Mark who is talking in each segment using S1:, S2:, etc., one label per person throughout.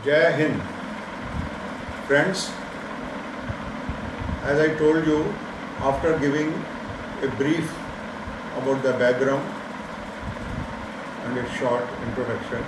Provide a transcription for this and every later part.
S1: Jai Hind. Friends, as I told you, after giving a brief about the background and a short introduction,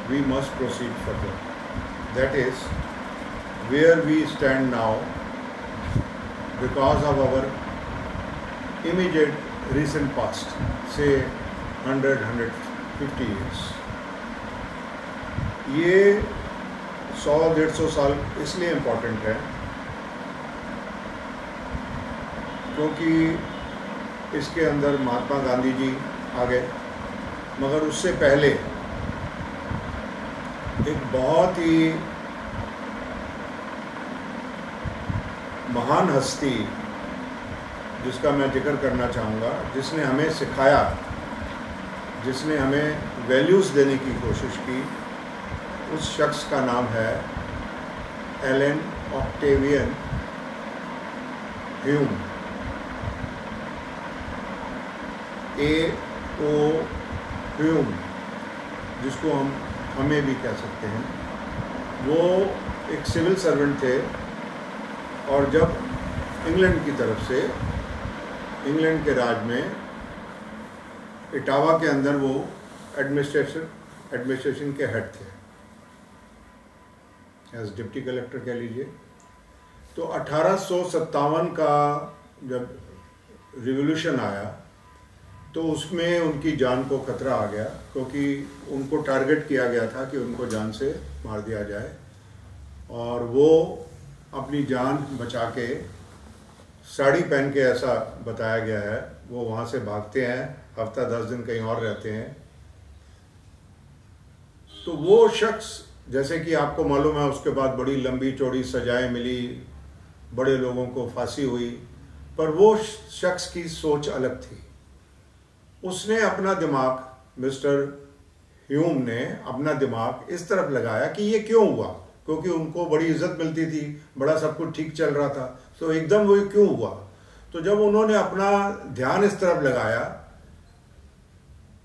S1: we must proceed further. That is, where we stand now because of our immediate recent past, say 100-150 years. ये 100-150 साल इसलिए important है क्योंकि इसके अंदर महात्मा गांधी जी आ गए, मगर उससे पहले एक बहुत ही महान हस्ती जिसका मैं जिक्र करना चाहूँगा, जिसने हमें सिखाया, जिसने हमें वैल्यूज़ देने की कोशिश की, उस शख्स का नाम है Elon Octavian Hume. A.O. Hume, जिसको हम हमें भी कह सकते हैं। वो एक सिविल सर्वेंट थे और जब इंग्लैंड की तरफ से, इंग्लैंड के राज में इटावा के अंदर वो एडमिनिस्ट्रेशन के हेड थे, एज डिप्टी कलेक्टर कह लीजिए। तो 1857 का जब रिवॉल्यूशन आया तो उसमें उनकी जान को खतरा आ गया, क्योंकि उनको टारगेट किया गया था कि उनको जान से मार दिया जाए, और वो अपनी जान बचा के साड़ी पहन के, ऐसा बताया गया है, वो वहाँ से भागते हैं, हफ्ता 10 दिन कहीं और रहते हैं। तो वो शख्स, जैसे कि आपको मालूम है, उसके बाद बड़ी लंबी चौड़ी सजाएं मिली, बड़े लोगों को फांसी हुई, पर वो शख्स की सोच अलग थी। उसने अपना दिमाग, मिस्टर ह्यूम ने अपना दिमाग इस तरफ लगाया कि ये क्यों हुआ, क्योंकि उनको बड़ी इज्जत मिलती थी, बड़ा सब कुछ ठीक चल रहा था, तो एकदम वो क्यों हुआ। तो जब उन्होंने अपना ध्यान इस तरफ लगाया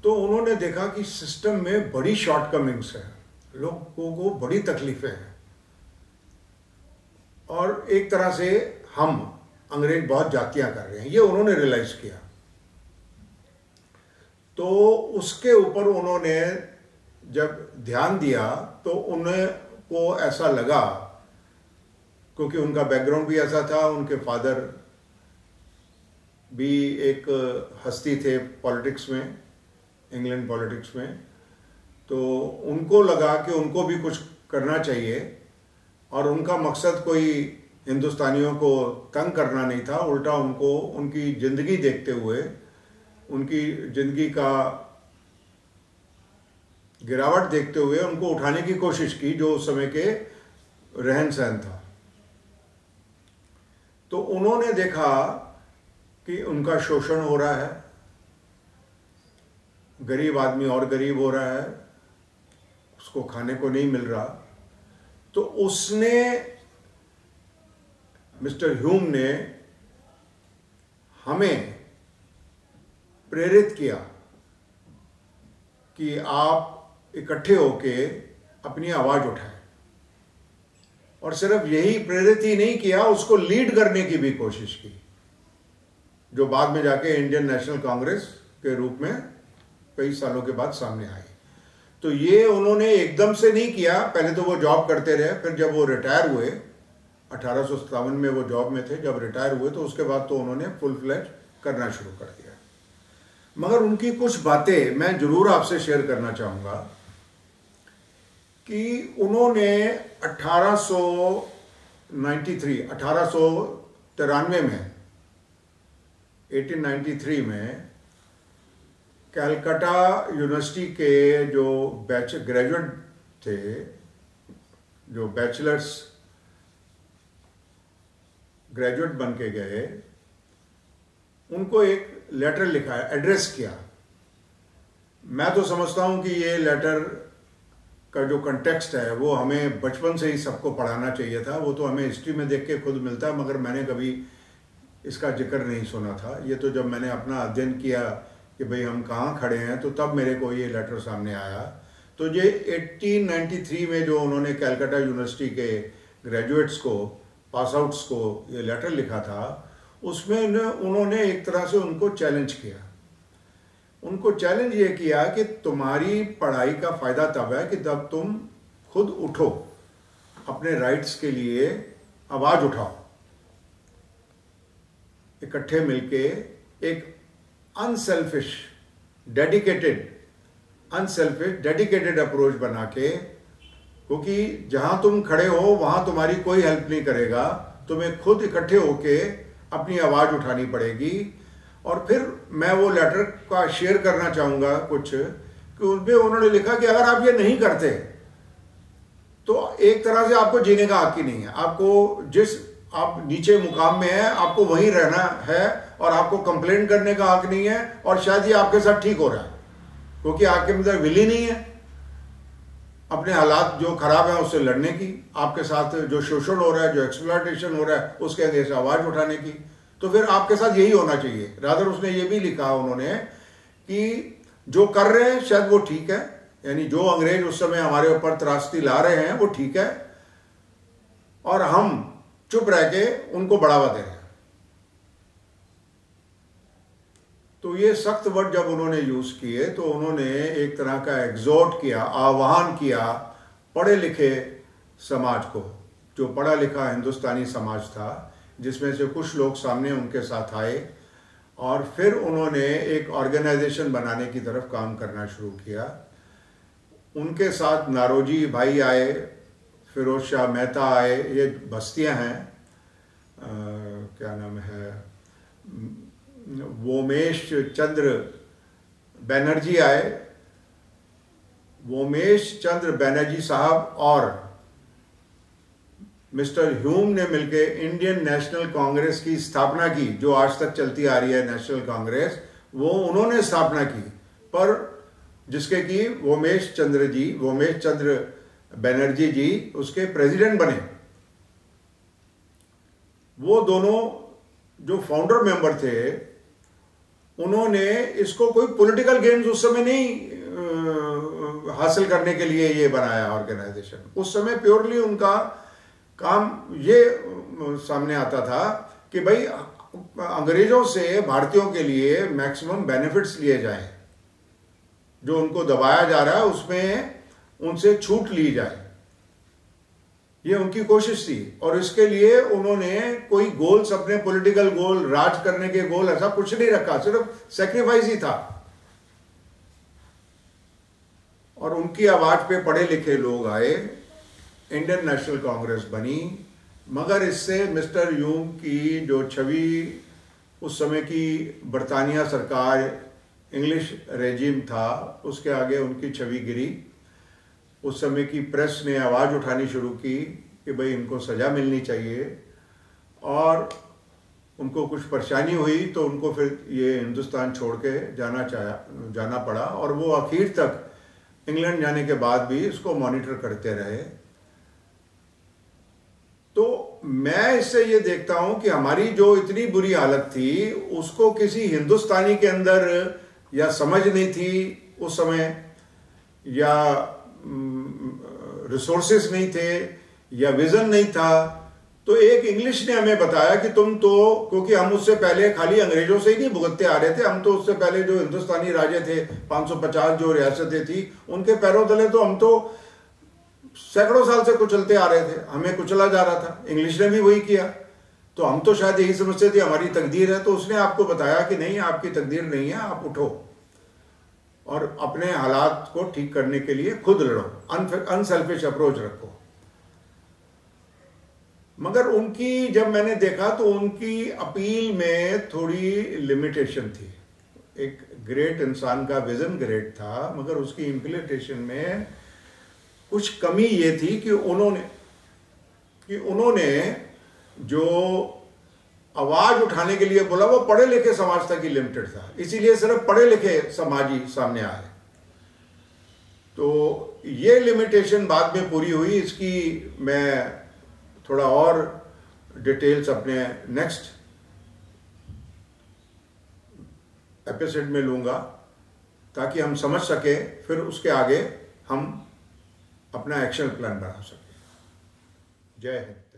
S1: तो उन्होंने देखा कि सिस्टम में बड़ी शॉर्टकमिंग्स है, लोगों को बड़ी तकलीफें हैं, और एक तरह से हम अंग्रेज बहुत जातियां कर रहे हैं, ये उन्होंने रियलाइज किया। तो उसके ऊपर उन्होंने जब ध्यान दिया तो उन्हें को ऐसा लगा, क्योंकि उनका बैकग्राउंड भी ऐसा था, उनके फादर भी एक हस्ती थे पॉलिटिक्स में, इंग्लैंड पॉलिटिक्स में, तो उनको लगा कि उनको भी कुछ करना चाहिए, और उनका मकसद कोई हिंदुस्तानियों को तंग करना नहीं था, उल्टा उनको उनकी ज़िंदगी देखते हुए, उनकी ज़िंदगी का गिरावट देखते हुए उनको उठाने की कोशिश की, जो उस समय के रहन सहन था। तो उन्होंने देखा कि उनका शोषण हो रहा है, गरीब आदमी और गरीब हो रहा है, उसको खाने को नहीं मिल रहा। तो उसने, मिस्टर ह्यूम ने हमें प्रेरित किया कि आप इकट्ठे होके अपनी आवाज़ उठाएं, और सिर्फ यही प्रेरित ही नहीं किया, उसको लीड करने की भी कोशिश की, जो बाद में जाके इंडियन नेशनल कांग्रेस के रूप में कई सालों के बाद सामने आई। तो ये उन्होंने एकदम से नहीं किया, पहले तो वो जॉब करते रहे, फिर जब वो रिटायर हुए, 1857 में वो जॉब में थे, जब रिटायर हुए तो उसके बाद तो उन्होंने फुल फ्लैज करना शुरू कर दिया। मगर उनकी कुछ बातें मैं जरूर आपसे शेयर करना चाहूँगा कि उन्होंने 1893 में, 1893 में कलकत्ता यूनिवर्सिटी के जो ग्रेजुएट थे, जो बैचलर्स ग्रेजुएट बन के गए, उनको एक लेटर लिखा, एड्रेस किया। मैं तो समझता हूं कि ये लेटर का जो कंटेक्स्ट है वो हमें बचपन से ही सबको पढ़ाना चाहिए था। वो तो हमें हिस्ट्री में देख के खुद मिलता है, मगर मैंने कभी इसका जिक्र नहीं सुना था। ये तो जब मैंने अपना अध्ययन किया कि भाई हम कहाँ खड़े हैं, तो तब मेरे को ये लेटर सामने आया। तो ये 1893 में जो उन्होंने कैलकाटा यूनिवर्सिटी के ग्रेजुएट्स को, पास आउट्स को ये लेटर लिखा था, उसमें उन्होंने एक तरह से उनको चैलेंज किया। उनको चैलेंज ये किया कि तुम्हारी पढ़ाई का फ़ायदा तब है कि जब तुम खुद उठो, अपने राइट्स के लिए आवाज़ उठाओ, इकट्ठे मिलके एक अनसेल्फिश डेडिकेटेड अप्रोच बना के, क्योंकि जहां तुम खड़े हो वहां तुम्हारी कोई हेल्प नहीं करेगा, तुम्हें खुद इकट्ठे होके अपनी आवाज़ उठानी पड़ेगी। और फिर मैं वो लेटर का शेयर करना चाहूँगा कुछ, कि उसमें उन्होंने लिखा कि अगर आप ये नहीं करते तो एक तरह से आपको जीने का हक ही नहीं है। आपको जिस आप नीचे मुकाम में है आपको वहीं रहना है, और आपको कंप्लेंट करने का हक नहीं है, और शायद ये आपके साथ ठीक हो रहा है क्योंकि आपके अंदर विल ही नहीं है अपने हालात जो खराब है उससे लड़ने की, आपके साथ जो शोषण हो रहा है, जो एक्सप्लॉयटेशन हो रहा है उसके अंदर से आवाज़ उठाने की। तो फिर आपके साथ यही होना चाहिए। रादर उसने ये भी लिखा उन्होंने कि जो कर रहे हैं शायद वो ठीक है, यानी जो अंग्रेज उस समय हमारे ऊपर त्रासदी ला रहे हैं वो ठीक है, और हम चुप रह के उनको बढ़ावा दे रहे हैं। तो ये सख्त वर्ड जब उन्होंने यूज किए तो उन्होंने एक तरह का एग्जॉर्ट किया, आह्वान किया पढ़े लिखे समाज को, जो पढ़ा लिखा हिंदुस्तानी समाज था, जिसमें से कुछ लोग सामने उनके साथ आए, और फिर उन्होंने एक ऑर्गेनाइजेशन बनाने की तरफ काम करना शुरू किया। उनके साथ नारोजी भाई आए, फिरोज शाह मेहता आए, ये बस्तियां हैं, क्या नाम है, वोमेश चंद्र बनर्जी आए। वोमेश चंद्र बनर्जी साहब और मिस्टर ह्यूम ने मिलकर इंडियन नेशनल कांग्रेस की स्थापना की, जो आज तक चलती आ रही है नेशनल कांग्रेस, वो उन्होंने स्थापना की, पर जिसके कि वोमेश चंद्र बनर्जी जी उसके प्रेसिडेंट बने। वो दोनों जो फाउंडर मेंबर थे, उन्होंने इसको कोई पॉलिटिकल गेम्स उस समय नहीं हासिल करने के लिए ये बनाया ऑर्गेनाइजेशन। उस समय प्योरली उनका काम ये सामने आता था कि भाई अंग्रेजों से भारतीयों के लिए मैक्सिमम बेनिफिट्स लिए जाएं, जो उनको दबाया जा रहा है उसमें उनसे छूट ली जाए, ये उनकी कोशिश थी। और इसके लिए उन्होंने कोई गोल्स, अपने पॉलिटिकल गोल, राज करने के गोल ऐसा कुछ नहीं रखा, सिर्फ सेक्रीफाइस ही था। और उनकी आवाज पे पढ़े लिखे लोग आए, इंडियन नेशनल कांग्रेस बनी। मगर इससे मिस्टर ह्यूम की जो छवि उस समय की बरतानिया सरकार, इंग्लिश रेजिम था, उसके आगे उनकी छवि गिरी। उस समय की प्रेस ने आवाज़ उठानी शुरू की कि भाई इनको सज़ा मिलनी चाहिए, और उनको कुछ परेशानी हुई तो उनको फिर ये हिंदुस्तान छोड़ के जाना पड़ा। और वो आखिर तक इंग्लैंड जाने के बाद भी इसको मॉनिटर करते रहे। तो मैं इससे ये देखता हूं कि हमारी जो इतनी बुरी हालत थी उसको किसी हिंदुस्तानी के अंदर या समझ नहीं थी उस समय, या रिसोर्सेस नहीं थे, या विजन नहीं था। तो एक इंग्लिश ने हमें बताया कि तुम तो, क्योंकि हम उससे पहले खाली अंग्रेजों से ही नहीं भुगतते आ रहे थे, हम तो उससे पहले जो हिंदुस्तानी राजे थे, 550 जो रियासतें थी, उनके पैरों तले तो हम तो सैकड़ों साल से कुचलते आ रहे थे, हमें कुचला जा रहा था। इंग्लिश ने भी वही किया, तो हम तो शायद यही समझते थे हमारी तकदीर है। तो उसने आपको बताया कि नहीं, आपकी तकदीर नहीं है, आप उठो और अपने हालात को ठीक करने के लिए खुद लड़ो, अनसेल्फिश अप्रोच रखो। मगर उनकी, जब मैंने देखा तो उनकी अपील में थोड़ी लिमिटेशन थी। एक ग्रेट इंसान का विजन ग्रेट था, मगर उसकी इम्प्लीमेंटेशन में कुछ कमी ये थी कि उन्होंने जो आवाज उठाने के लिए बोला वो पढ़े लिखे समाज तक ही लिमिटेड था, इसीलिए सिर्फ पढ़े लिखे समाज ही सामने आए। तो ये लिमिटेशन बाद में पूरी हुई, इसकी मैं थोड़ा और डिटेल्स अपने नेक्स्ट एपिसोड में लूँगा ताकि हम समझ सके, फिर उसके आगे हम अपना एक्शन प्लान बना सकें। जय हिंद।